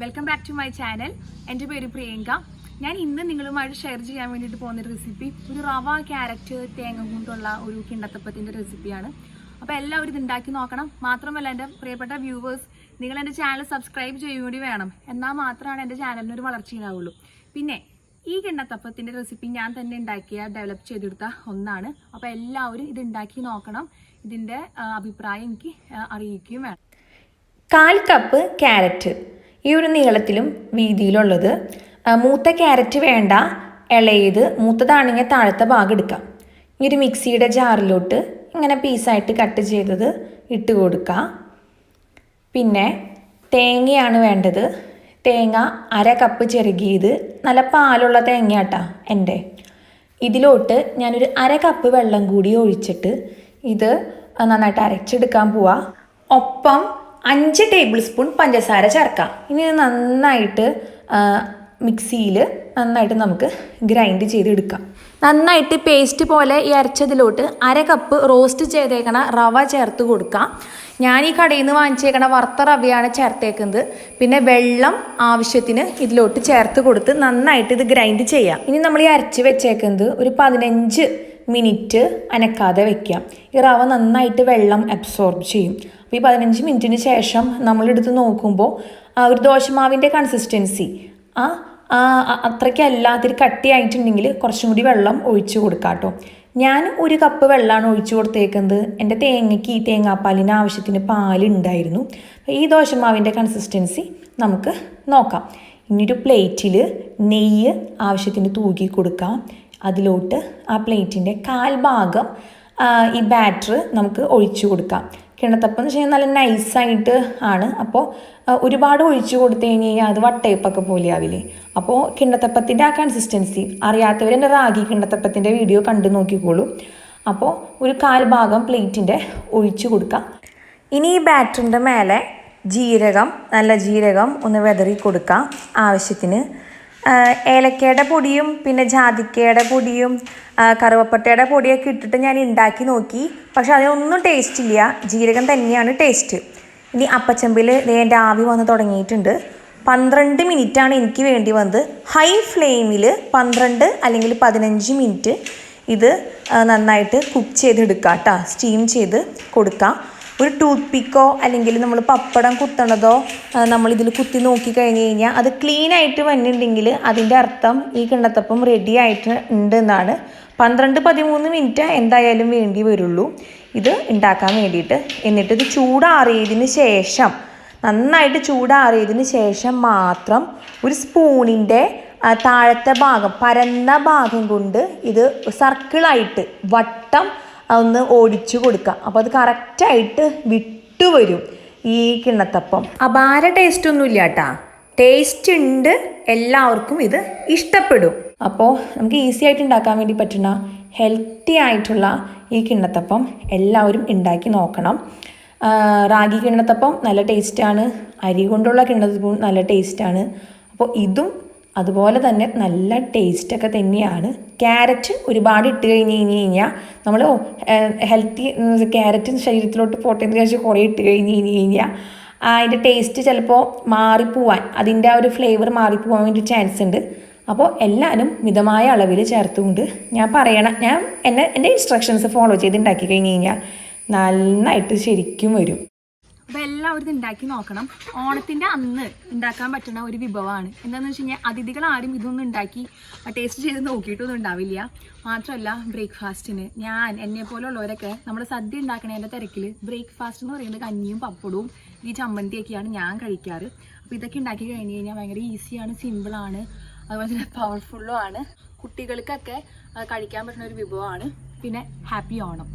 Welcome back to my channel. എൻ്റെ പേര് പ്രിയങ്ക. ഞാൻ ഇന്ന് നിങ്ങളുമായിട്ട് ഷെയർ ചെയ്യാൻ വേണ്ടിയിട്ട് പോകുന്നൊരു റെസിപ്പി ഒരു റവ ക്യാരറ്റ് തേങ്ങ കൊണ്ടുള്ള ഒരു കിണ്ണത്തപ്പത്തിൻ്റെ റെസിപ്പിയാണ്. അപ്പോൾ എല്ലാവരും ഇത് ഉണ്ടാക്കി നോക്കണം. മാത്രമല്ല എൻ്റെ പ്രിയപ്പെട്ട വ്യൂവേഴ്സ്, നിങ്ങൾ എൻ്റെ ചാനൽ സബ്സ്ക്രൈബ് ചെയ്യുക കൂടി വേണം. എന്നാൽ മാത്രമാണ് എൻ്റെ ചാനലിനൊരു വളർച്ചയുണ്ടാവുള്ളൂ. പിന്നെ ഈ കിണ്ണത്തപ്പത്തിൻ്റെ റെസിപ്പി ഞാൻ തന്നെ ഡെവലപ്പ് ചെയ്തെടുത്ത ഒന്നാണ്. അപ്പോൾ എല്ലാവരും ഇത് ഉണ്ടാക്കി നോക്കണം. ഇതിൻ്റെ അഭിപ്രായം എനിക്ക് അറിയിക്കുകയും വേണം. 1/4 കപ്പ് ക്യാരറ്റ്, ഈ ഒരു നീളത്തിലും വീതിയിലുള്ളത്. മൂത്ത ക്യാരറ്റ് വേണ്ട, ഇളയത്. മൂത്തതാണെങ്കിൽ താഴത്തെ ഭാഗം എടുക്കാം. ഈ ഒരു മിക്സിയുടെ ജാറിലോട്ട് ഇങ്ങനെ പീസായിട്ട് കട്ട് ചെയ്തത് ഇട്ട് കൊടുക്കാം. പിന്നെ തേങ്ങയാണ് വേണ്ടത്. തേങ്ങ 1/2 കപ്പ് ചിരകിയത്, നല്ല പാലുള്ള തേങ്ങയാട്ടാ എൻ്റെ. ഇതിലോട്ട് ഞാനൊരു 1/2 കപ്പ് വെള്ളം കൂടി ഒഴിച്ചിട്ട് ഇത് നന്നായിട്ട് അരച്ചെടുക്കാൻ പോവാം. ഒപ്പം 5 ടേബിൾ സ്പൂൺ പഞ്ചസാര ചേർക്കാം. ഇനി ഇത് നന്നായിട്ട് മിക്സിയിൽ നന്നായിട്ട് നമുക്ക് ഗ്രൈൻഡ് ചെയ്തെടുക്കാം. നന്നായിട്ട് പേസ്റ്റ് പോലെ ഈ അരച്ചതിലോട്ട് 1/2 കപ്പ് റോസ്റ്റ് ചെയ്തേക്കണ റവ ചേർത്ത് കൊടുക്കാം. ഞാൻ ഈ കടയിൽ നിന്ന് വാങ്ങിച്ചേക്കണ വറുത്ത റവയാണ് ചേർത്തേക്കുന്നത്. പിന്നെ വെള്ളം ആവശ്യത്തിന് ഇതിലോട്ട് ചേർത്ത് കൊടുത്ത് നന്നായിട്ട് ഇത് ഗ്രൈൻഡ് ചെയ്യാം. ഇനി നമ്മൾ ഈ അരച്ച് വെച്ചേക്കുന്നത് ഒരു 15 മിനിറ്റ് അനക്കാതെ വെക്കാം. ഈ റവ നന്നായിട്ട് വെള്ളം അബ്സോർബ് ചെയ്യും. അപ്പോൾ ഈ 15 മിനിറ്റിന് ശേഷം നമ്മളെടുത്ത് നോക്കുമ്പോൾ ഒരു ദോശമാവിൻ്റെ കൺസിസ്റ്റൻസി അത്രയ്ക്കല്ലാത്തൊരു കട്ടിയായിട്ടുണ്ടെങ്കിൽ കുറച്ചും കൂടി വെള്ളം ഒഴിച്ച് കൊടുക്കാം കേട്ടോ. ഞാൻ 1 കപ്പ് വെള്ളമാണ് ഒഴിച്ചു കൊടുത്തേക്കുന്നത്. എൻ്റെ തേങ്ങയ്ക്ക് ഈ തേങ്ങാപ്പാലിന് ആവശ്യത്തിന് പാലുണ്ടായിരുന്നു. ഈ ദോശമാവിൻ്റെ കൺസിസ്റ്റൻസി നമുക്ക് നോക്കാം. ഇനിയൊരു പ്ലേറ്റിൽ നെയ്യ് ആവശ്യത്തിന് തൂക്കി കൊടുക്കാം. അതിലോട്ട് ആ പ്ലേറ്റിൻ്റെ 1/4 ഭാഗം ഈ ബാറ്റർ നമുക്ക് ഒഴിച്ചു കൊടുക്കാം. കിണ്ണത്തപ്പം എന്ന് വെച്ച് കഴിഞ്ഞാൽ നല്ല നൈസായിട്ട് ആണ്. അപ്പോൾ ഒരുപാട് ഒഴിച്ചു കൊടുത്തു കഴിഞ്ഞാൽ അത് വട്ടയപ്പൊക്കെ പോലെ ആവില്ലേ. അപ്പോൾ കിണ്ണത്തപ്പത്തിൻ്റെ ആ കൺസിസ്റ്റൻസി അറിയാത്തവർ എൻ്റെ റാഗി കിണ്ണത്തപ്പത്തിൻ്റെ വീഡിയോ കണ്ടു നോക്കിക്കോളൂ. അപ്പോൾ ഒരു 1/4 ഭാഗം പ്ലേറ്റിൻ്റെ ഒഴിച്ചു കൊടുക്കാം. ഇനി ഈ ബാറ്ററിൻ്റെ മേലെ നല്ല ജീരകം ഒന്ന് വെതറി കൊടുക്കാം. ആവശ്യത്തിന് ഏലക്കയുടെ പൊടിയും പിന്നെ ജാതിക്കയുടെ പൊടിയും കറുവപ്പട്ടയുടെ പൊടിയൊക്കെ ഇട്ടിട്ട് ഞാൻ ഉണ്ടാക്കി നോക്കി. പക്ഷെ അതിനൊന്നും ടേസ്റ്റ് ഇല്ല. ജീരകം തന്നെയാണ് ടേസ്റ്റ്. ഇനി അപ്പച്ചമ്പിൽ എൻ്റെ ആവി വന്ന് തുടങ്ങിയിട്ടുണ്ട്. 12 മിനിറ്റാണ് എനിക്ക് വേണ്ടി വന്നത്. ഹൈ ഫ്ലെയിമിൽ 12 അല്ലെങ്കിൽ 15 മിനിറ്റ് ഇത് നന്നായിട്ട് കുക്ക് ചെയ്തെടുക്കാം കേട്ടോ. സ്റ്റീം ചെയ്ത് കൊടുക്കാം. ഒരു ടൂത്ത് പിക്കോ അല്ലെങ്കിൽ നമ്മൾ പപ്പടം കുത്തണതോ നമ്മളിതിൽ കുത്തി നോക്കി കഴിഞ്ഞ് കഴിഞ്ഞാൽ അത് ക്ലീനായിട്ട് വന്നിട്ടുണ്ടെങ്കിൽ അതിൻ്റെ അർത്ഥം ഈ കിണ്ണത്തപ്പം റെഡി ആയിട്ട് ഉണ്ട് എന്നാണ്. 12-13 മിനിറ്റ് എന്തായാലും വേണ്ടി വരുള്ളൂ ഇത് ഉണ്ടാക്കാൻ വേണ്ടിയിട്ട്. എന്നിട്ട് ഇത് നന്നായിട്ട് ചൂടാറിയതിന് ശേഷം മാത്രം ഒരു സ്പൂണിൻ്റെ താഴത്തെ ഭാഗം, പരന്ന ഭാഗം കൊണ്ട് ഇത് സർക്കിളായിട്ട് വട്ടം ഒന്ന് ഓടിച്ചു കൊടുക്കാം. അപ്പോൾ അത് കറക്റ്റായിട്ട് വിട്ടുവരും ഈ കിണ്ണത്തപ്പം. അപാര ടേസ്റ്റൊന്നുമില്ല കേട്ടാ. ടേസ്റ്റ് ഉണ്ട്, എല്ലാവർക്കും ഇത് ഇഷ്ടപ്പെടും. അപ്പോൾ നമുക്ക് ഈസി ആയിട്ട് ഉണ്ടാക്കാൻ വേണ്ടി പറ്റുന്ന ഹെൽത്തി ആയിട്ടുള്ള ഈ കിണ്ണത്തപ്പം എല്ലാവരും ഉണ്ടാക്കി നോക്കണം. റാഗി കിണ്ണത്തപ്പം നല്ല ടേസ്റ്റാണ്. അരി കൊണ്ടുള്ള കിണ്ണത്തപ്പം നല്ല ടേസ്റ്റാണ്. അപ്പോൾ ഇതും അതുപോലെ തന്നെ നല്ല ടേസ്റ്റൊക്കെ തന്നെയാണ്. ക്യാരറ്റ് ഒരുപാട് ഇട്ട് കഴിഞ്ഞാൽ നമ്മൾ ഹെൽത്തി ക്യാരറ്റ് ശരീരത്തിലോട്ട് പോട്ടെ എന്ന് വിചാരിച്ച് കുറേ ഇട്ട് കഴിഞ്ഞാൽ അതിൻ്റെ ടേസ്റ്റ് ചിലപ്പോൾ മാറിപ്പോവാൻ, അതിൻ്റെ ആ ഒരു ഫ്ലേവർ മാറിപ്പോവാൻ വേണ്ടി ചാൻസ് ഉണ്ട്. അപ്പോൾ എല്ലാവരും മിതമായ അളവിൽ ചേർത്തുകൊണ്ട് എൻ്റെ ഇൻസ്ട്രക്ഷൻസ് ഫോളോ ചെയ്ത് ഉണ്ടാക്കി കഴിഞ്ഞാൽ നന്നായിട്ട് ശരിക്കും വരും. അപ്പോൾ എല്ലാവരും ഇത് ഉണ്ടാക്കി നോക്കണം. ഓണത്തിൻ്റെ അന്ന് ഉണ്ടാക്കാൻ പറ്റുന്ന ഒരു വിഭവമാണ്. എന്താണെന്ന് വെച്ച് കഴിഞ്ഞാൽ അതിഥികൾ ആരും ഇതൊന്നും ഉണ്ടാക്കി ടേസ്റ്റ് ചെയ്ത് നോക്കിയിട്ടൊന്നും ഉണ്ടാവില്ല. മാത്രമല്ല ബ്രേക്ക്ഫാസ്റ്റിന് എന്നെ പോലുള്ളവരൊക്കെ നമ്മുടെ സദ്യ ഉണ്ടാക്കണതിൻ്റെ തിരക്കിൽ ബ്രേക്ക്ഫാസ്റ്റ് എന്ന് പറയുന്നത് കഞ്ഞിയും പപ്പടവും ഈ ചമ്മന്തിയൊക്കെയാണ് ഞാൻ കഴിക്കാറ്. അപ്പോൾ ഇതൊക്കെ ഉണ്ടാക്കി കഴിഞ്ഞ് കഴിഞ്ഞാൽ ഭയങ്കര ഈസിയാണ്, സിമ്പിളാണ്, അതുപോലെ തന്നെ പവർഫുള്ളും ആണ്. കുട്ടികൾക്കൊക്കെ കഴിക്കാൻ പറ്റുന്ന ഒരു വിഭവമാണ്. പിന്നെ ഹാപ്പി ഓണം.